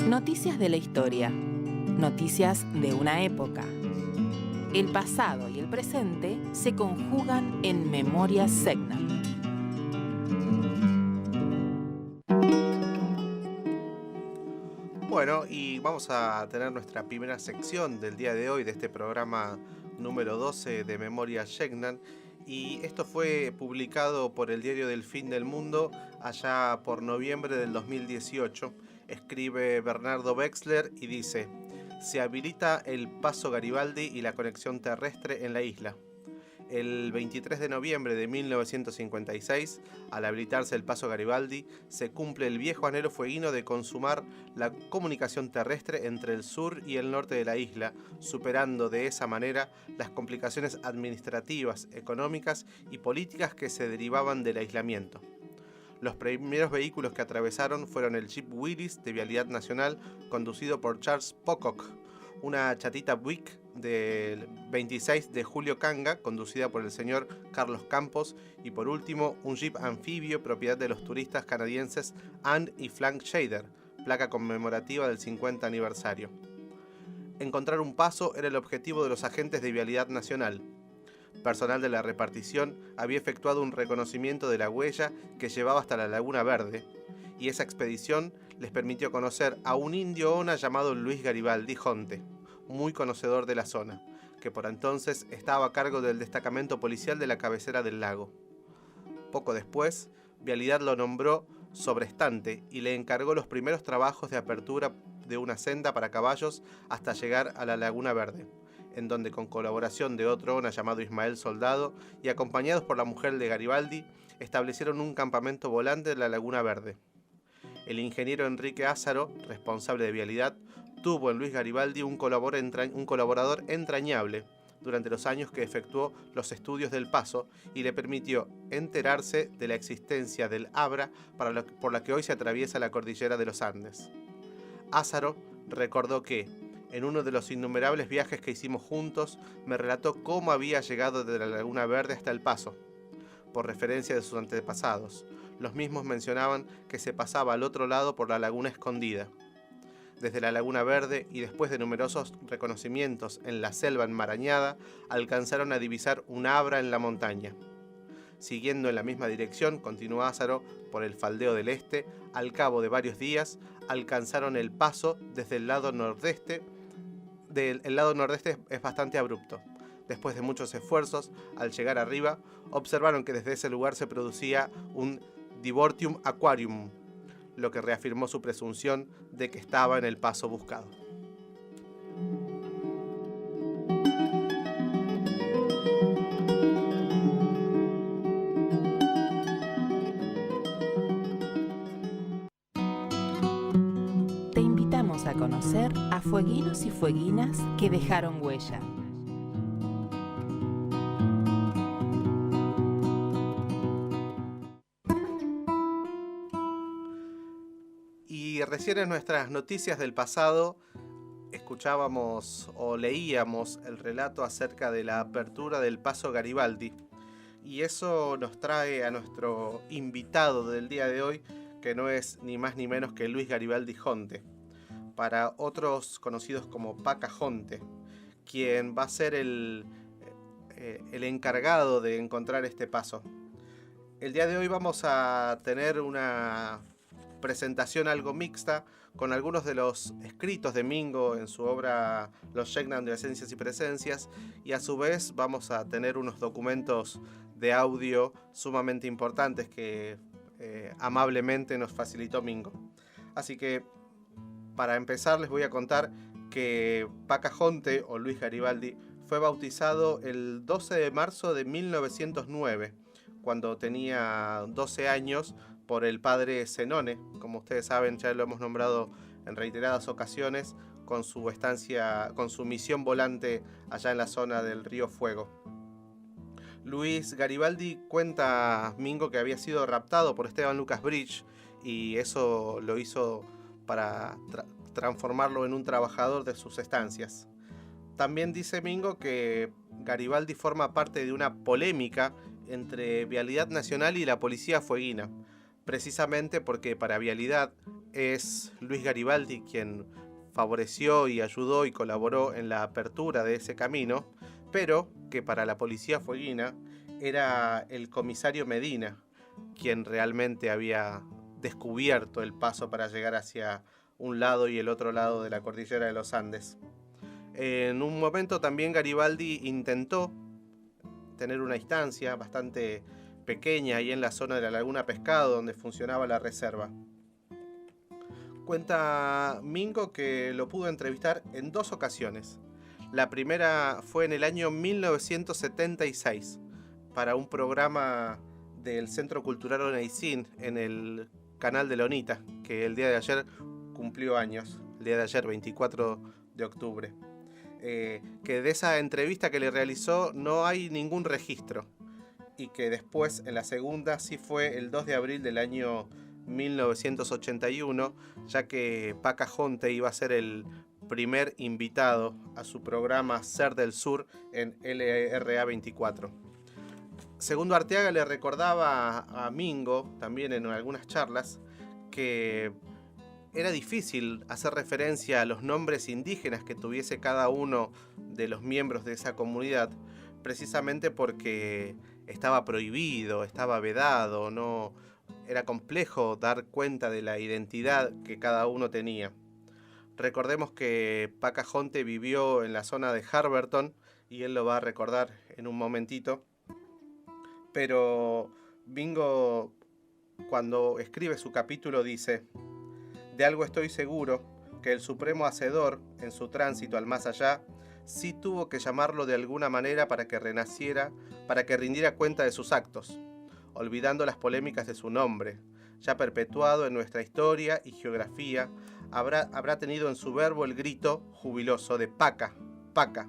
Noticias de la historia. Noticias de una época. El pasado y el presente se conjugan en Memoria Segnan. Bueno, y vamos a tener nuestra primera sección del día de hoy de este programa número 12 de Memoria Segnan. Y esto fue publicado por el Diario del Fin del Mundo allá por noviembre del 2018. Escribe Bernardo Wexler y dice: se habilita el paso Garibaldi y la conexión terrestre en la isla. El 23 de noviembre de 1956, al habilitarse el paso Garibaldi, se cumple el viejo anhelo fueguino de consumar la comunicación terrestre entre el sur y el norte de la isla, superando de esa manera las complicaciones administrativas, económicas y políticas que se derivaban del aislamiento. Los primeros vehículos que atravesaron fueron el Jeep Willys de Vialidad Nacional, conducido por Charles Pocock, una chatita Buick del 26 de Julio Kanga, conducida por el señor Carlos Campos, y por último un Jeep anfibio propiedad de los turistas canadienses Ann y Frank Shader, placa conmemorativa del 50 aniversario. Encontrar un paso era el objetivo de los agentes de Vialidad Nacional. Personal de la repartición había efectuado un reconocimiento de la huella que llevaba hasta la Laguna Verde, y esa expedición les permitió conocer a un indio ona llamado Luis Garibaldi Jonte, muy conocedor de la zona, que por entonces estaba a cargo del destacamento policial de la cabecera del lago. Poco después, Vialidad lo nombró sobrestante y le encargó los primeros trabajos de apertura de una senda para caballos hasta llegar a la Laguna Verde, en donde, con colaboración de otro ona llamado Ismael Soldado y acompañados por la mujer de Garibaldi, establecieron un campamento volante en la Laguna Verde. El ingeniero Enrique Ázaro, responsable de Vialidad, tuvo en Luis Garibaldi un colaborador entrañable durante los años que efectuó los estudios del paso y le permitió enterarse de la existencia del Abra por la que hoy se atraviesa la cordillera de los Andes. Ázaro recordó que, en uno de los innumerables viajes que hicimos juntos, me relató cómo había llegado de la Laguna Verde hasta el paso, por referencia de sus antepasados. Los mismos mencionaban que se pasaba al otro lado por la Laguna Escondida. Desde la Laguna Verde y después de numerosos reconocimientos en la selva enmarañada, alcanzaron a divisar un Abra en la montaña. Siguiendo en la misma dirección, continuó Ázaro por el faldeo del este, al cabo de varios días, alcanzaron el paso desde el lado nordeste. El lado nordeste es bastante abrupto. Después de muchos esfuerzos, al llegar arriba, observaron que desde ese lugar se producía un Divortium Aquarium, lo que reafirmó su presunción de que estaba en el paso buscado. Te invitamos a conocer a fueguinos y fueguinas que dejaron huella. Y recién en nuestras noticias del pasado escuchábamos o leíamos el relato acerca de la apertura del paso Garibaldi, y eso nos trae a nuestro invitado del día de hoy, que no es ni más ni menos que Luis Garibaldi Jonte, para otros conocidos como Paca Jonte, quien va a ser el encargado de encontrar este paso. El día de hoy vamos a tener una presentación algo mixta con algunos de los escritos de Mingo en su obra Los Segnan de Esencias y Presencias, y a su vez vamos a tener unos documentos de audio sumamente importantes que amablemente nos facilitó Mingo. Así que para empezar les voy a contar que Paca Jonte, o Luis Garibaldi, fue bautizado el 12 de marzo de 1909, cuando tenía 12 años, por el padre Zenone. Como ustedes saben, ya lo hemos nombrado en reiteradas ocasiones, con su misión volante allá en la zona del Río Fuego. Luis Garibaldi cuenta, Mingo, que había sido raptado por Esteban Lucas Bridge, y eso lo hizo para transformarlo en un trabajador de sus estancias. También dice Mingo que Garibaldi forma parte de una polémica entre Vialidad Nacional y la Policía Fueguina, precisamente porque para Vialidad es Luis Garibaldi quien favoreció y ayudó y colaboró en la apertura de ese camino, pero que para la policía fueguina era el comisario Medina quien realmente había descubierto el paso para llegar hacia un lado y el otro lado de la cordillera de los Andes. En un momento también Garibaldi intentó tener una instancia bastante pequeña ahí en la zona de la Laguna Pescado donde funcionaba la reserva. Cuenta Mingo que lo pudo entrevistar en 2 ocasiones. La primera fue en el año 1976 para un programa del Centro Cultural Oneisín en el canal de Lonita, que el día de ayer cumplió años, el día de ayer 24 de octubre. Que de esa entrevista que le realizó no hay ningún registro y que después en la segunda sí fue el 2 de abril del año 1981, ya que Paca Jonte iba a ser el primer invitado a su programa Ser del Sur en LRA 24. Segundo Arteaga le recordaba a Mingo, también en algunas charlas, que era difícil hacer referencia a los nombres indígenas que tuviese cada uno de los miembros de esa comunidad, precisamente porque estaba prohibido, estaba vedado, no era complejo dar cuenta de la identidad que cada uno tenía. Recordemos que Paca Jonte vivió en la zona de Harberton y él lo va a recordar en un momentito, pero Mingo, cuando escribe su capítulo, dice: de algo estoy seguro, que el supremo hacedor, en su tránsito al más allá, sí tuvo que llamarlo de alguna manera para que renaciera, para que rindiera cuenta de sus actos, olvidando las polémicas de su nombre, ya perpetuado en nuestra historia y geografía, habrá tenido en su verbo el grito jubiloso de Paca, Paca,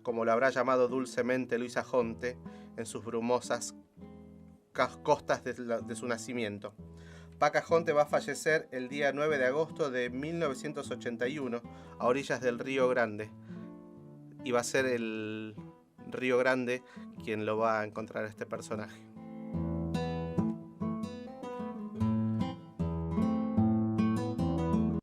como lo habrá llamado dulcemente Luisa Jonte en sus brumosas costas de su nacimiento. Paca Jonte va a fallecer el día 9 de agosto de 1981 a orillas del Río Grande, y va a ser el Río Grande quien lo va a encontrar a este personaje.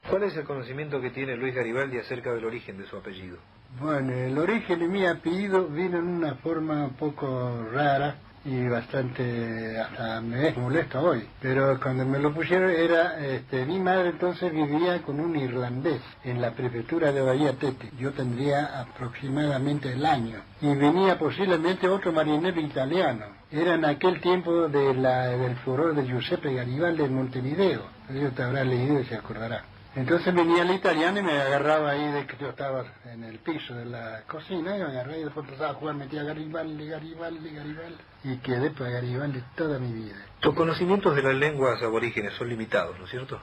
¿Cuál es el conocimiento que tiene Luis Garibaldi acerca del origen de su apellido? Bueno, el origen de mi apellido vino en una forma un poco rara y bastante, hasta me es molesto hoy, pero cuando me lo pusieron era, mi madre entonces vivía con un irlandés en la prefectura de Bahía Tete. Yo tendría aproximadamente el año y venía posiblemente otro marinero italiano. Era en aquel tiempo del furor de Giuseppe Garibaldi en Montevideo. Yo te habrá leído y se acordará. Entonces venía el italiano y me agarraba ahí de que yo estaba en el piso de la cocina, y me agarré y después empezaba a jugar, metía Garibaldi, Garibaldi, Garibaldi, y quedé para Garibaldi toda mi vida. Tus conocimientos de las lenguas aborígenes son limitados, ¿no es cierto?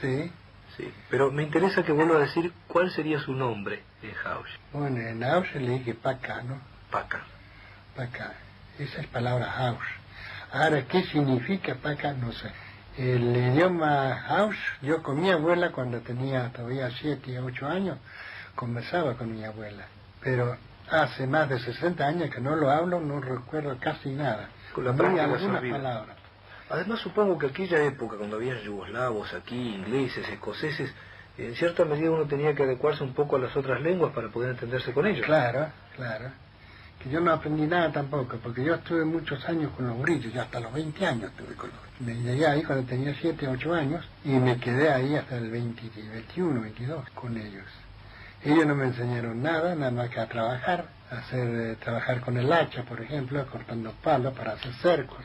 Sí. Sí, pero me interesa que vuelva a decir cuál sería su nombre en Haush. Bueno, en Haush le dije Paca, ¿no? Paca. Paca. Esa es palabra Haush. Ahora, ¿qué significa Paca? No sé. El idioma Haush, yo con mi abuela cuando tenía todavía 7 o 8 años, conversaba con mi abuela. Pero hace más de 60 años que no lo hablo, no recuerdo casi nada. Con la Ni práctica algunas se olvida. palabras. Además, supongo que aquella época, cuando había yugoslavos aquí, ingleses, escoceses, en cierta medida uno tenía que adecuarse un poco a las otras lenguas para poder entenderse con ellos. Claro, claro. Que yo no aprendí nada tampoco, porque yo estuve muchos años con los grillos, ya hasta los 20 años estuve con los grillos. Me llegué ahí cuando tenía 7, 8 años y me quedé ahí hasta el 21, 22 con ellos. Ellos no me enseñaron nada, nada más que a trabajar, trabajar con el hacha, por ejemplo, cortando palos para hacer cercos.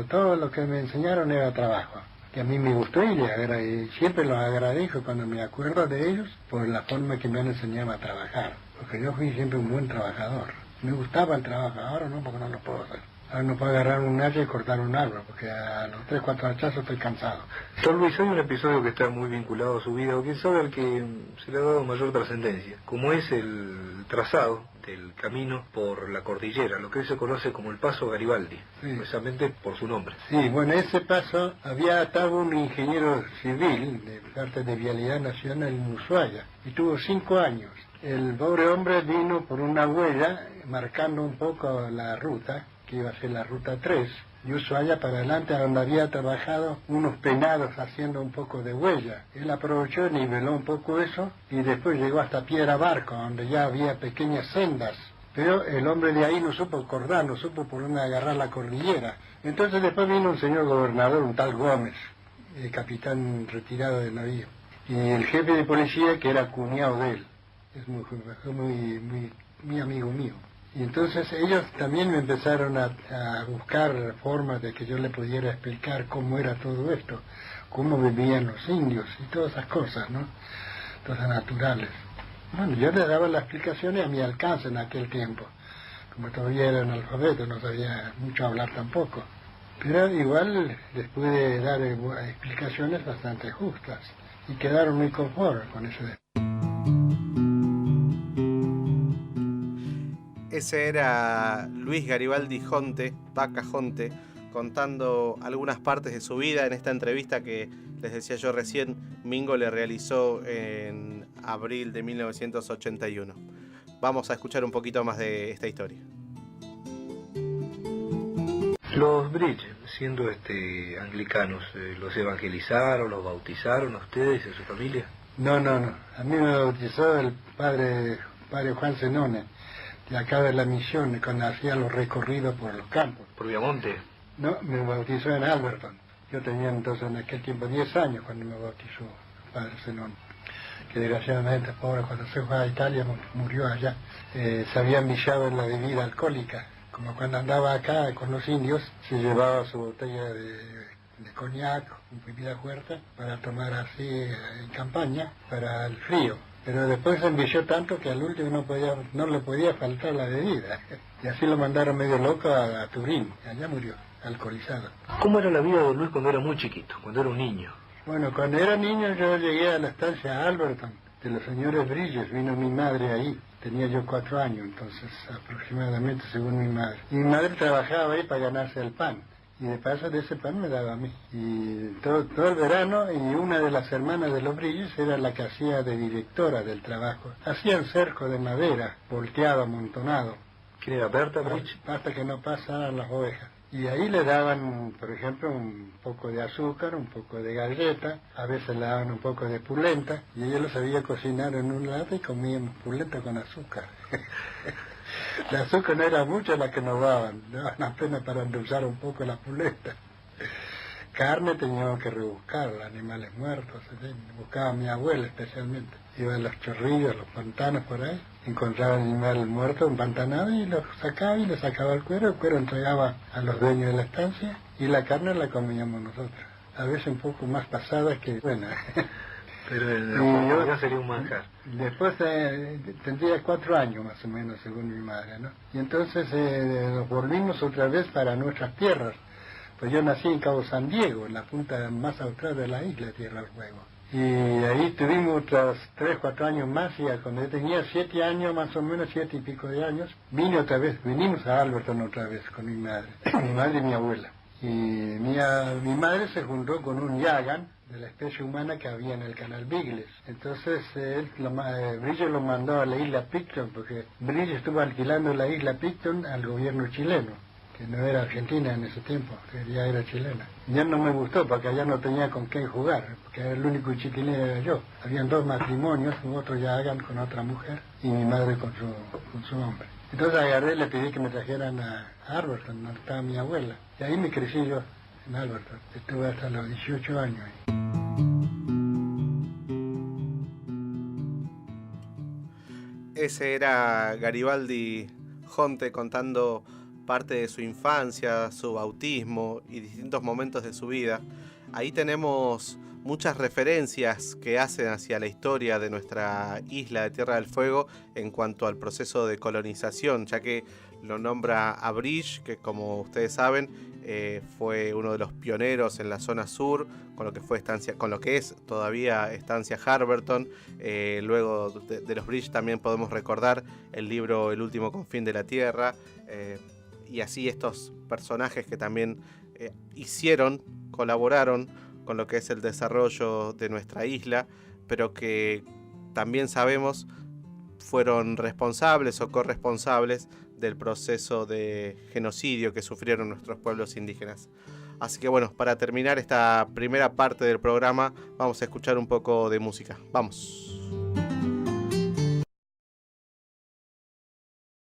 Todo lo que me enseñaron era trabajo, que a mí me gustó y siempre los agradezco cuando me acuerdo de ellos por la forma que me han enseñado a trabajar, porque yo fui siempre un buen trabajador. Me gustaba el trabajo, ahora no, porque no lo puedo hacer. Ahora no puedo agarrar un hacha y cortar un árbol, porque a los 3, 4 hachazos estoy cansado. Don Luis, hay un episodio que está muy vinculado a su vida, o quién sabe al que se le ha dado mayor trascendencia, como es el trazado del camino por la cordillera, lo que hoy se conoce como el Paso Garibaldi, Sí. precisamente por su nombre. Sí, bueno, ese paso había estado un ingeniero civil de parte de Vialidad Nacional en Ushuaia, y tuvo 5 años. El pobre hombre vino por una huella, marcando un poco la ruta, que iba a ser la ruta 3, y Ushuaia para adelante, donde había trabajado unos penados haciendo un poco de huella. Él aprovechó y niveló un poco eso y después llegó hasta Piedra Barco, donde ya había pequeñas sendas. Pero el hombre de ahí no supo acordar, no supo por dónde agarrar la cordillera. Entonces después vino un señor gobernador, un tal Gómez, el capitán retirado del navío. Y el jefe de policía, que era cuñado de él, es muy amigo mío. Y entonces ellos también me empezaron a buscar formas de que yo le pudiera explicar cómo era todo esto, cómo vivían los indios y todas esas cosas, ¿no? Cosas naturales. Bueno, yo le daba las explicaciones a mi alcance en aquel tiempo. Como todavía era analfabeto, no sabía mucho hablar tampoco. Pero igual les pude dar explicaciones bastante justas y quedaron muy conformes con ese. Ese era Luis Garibaldi Jonte, Vaca Jonte, contando algunas partes de su vida en esta entrevista que les decía yo recién, Mingo le realizó en abril de 1981. Vamos a escuchar un poquito más de esta historia. Los Bridge, siendo anglicanos, ¿los evangelizaron, los bautizaron a ustedes y a su familia? No. A mí me bautizó el padre Juan Zenone, de acá de la misión, cuando hacía los recorridos por los campos. ¿Por Viamonte? No, me bautizó en Alberton. Yo tenía entonces en aquel tiempo 10 años cuando me bautizó el padre Zenone, que desgraciadamente, pobre, cuando se fue a Italia murió allá. Se había enviciado en la bebida alcohólica. Como cuando andaba acá con los indios, se llevaba su botella de coñac, bebida fuerte, para tomar así en campaña, para el frío. Pero después se envició tanto que al último no le podía faltar la bebida. Y así lo mandaron medio loco a Turín, y allá murió, alcoholizado. ¿Cómo era la vida de Luis cuando era muy chiquito, cuando era un niño? Bueno, cuando era niño yo llegué a la estancia Alberton, de los señores Bridges, vino mi madre ahí. Tenía yo 4 años, entonces, aproximadamente, según mi madre. Y mi madre trabajaba ahí para ganarse el pan. Y de paso de ese pan me daba a mí. Y todo el verano, y una de las hermanas de los Bridges era la que hacía de directora del trabajo. Hacían cerco de madera, volteado, amontonado. ¿Quién era Berta Bridge? Hasta que no pasaran las ovejas. Y ahí le daban, por ejemplo, un poco de azúcar, un poco de galleta, a veces le daban un poco de pulenta, y ella lo sabía cocinar en un lata y comíamos pulenta con azúcar. El azúcar no era mucha la que nos daban apenas para endulzar un poco la pulenta. Carne teníamos que rebuscar, animales muertos, buscaba a mi abuela especialmente. Iba a los chorrillos, a los pantanos por ahí, encontraba animal muerto, empantanado, y lo sacaba y le sacaba el cuero entregaba a los dueños de la estancia, y la carne la comíamos nosotros. A veces un poco más pasada que buena. Pero yo acá sería un manjar. Después tendría 4 años más o menos, según mi madre, ¿no? Y entonces nos volvimos otra vez para nuestras tierras. Pues yo nací en Cabo San Diego, en la punta más austral de la isla, Tierra del Fuego. Y ahí tuvimos otros 3, 4 años más, y cuando yo tenía 7 años, más o menos 7 y pico de años, vinimos a Alberton otra vez con mi madre, mi madre y mi abuela. Y mi madre se juntó con un yagan de la especie humana que había en el canal Bigles. Entonces Bridges lo mandó a la isla Picton, porque Bridges estuvo alquilando la isla Picton al gobierno chileno, que no era Argentina en ese tiempo, que ya era chilena. Ya no me gustó, porque allá no tenía con qué jugar, porque el único chiquilín era yo. Habían 2 matrimonios, otro yagan con otra mujer, y mi madre con su hombre. Entonces agarré y le pedí que me trajeran a Alberton, donde estaba mi abuela. Y ahí me crecí yo, en Alberton. Estuve hasta los 18 años ahí. Ese era Garibaldi Jonte contando parte de su infancia, su bautismo y distintos momentos de su vida. Ahí tenemos muchas referencias que hacen hacia la historia de nuestra isla de Tierra del Fuego en cuanto al proceso de colonización, ya que lo nombra a Bridge, que como ustedes saben fue uno de los pioneros en la zona sur, con lo que es todavía estancia Harberton. Luego de los Bridge también podemos recordar el libro El último confín de la Tierra, y así estos personajes que también colaboraron con lo que es el desarrollo de nuestra isla, pero que también sabemos fueron responsables o corresponsables del proceso de genocidio que sufrieron nuestros pueblos indígenas. Así que bueno, para terminar esta primera parte del programa, vamos a escuchar un poco de música. Vamos.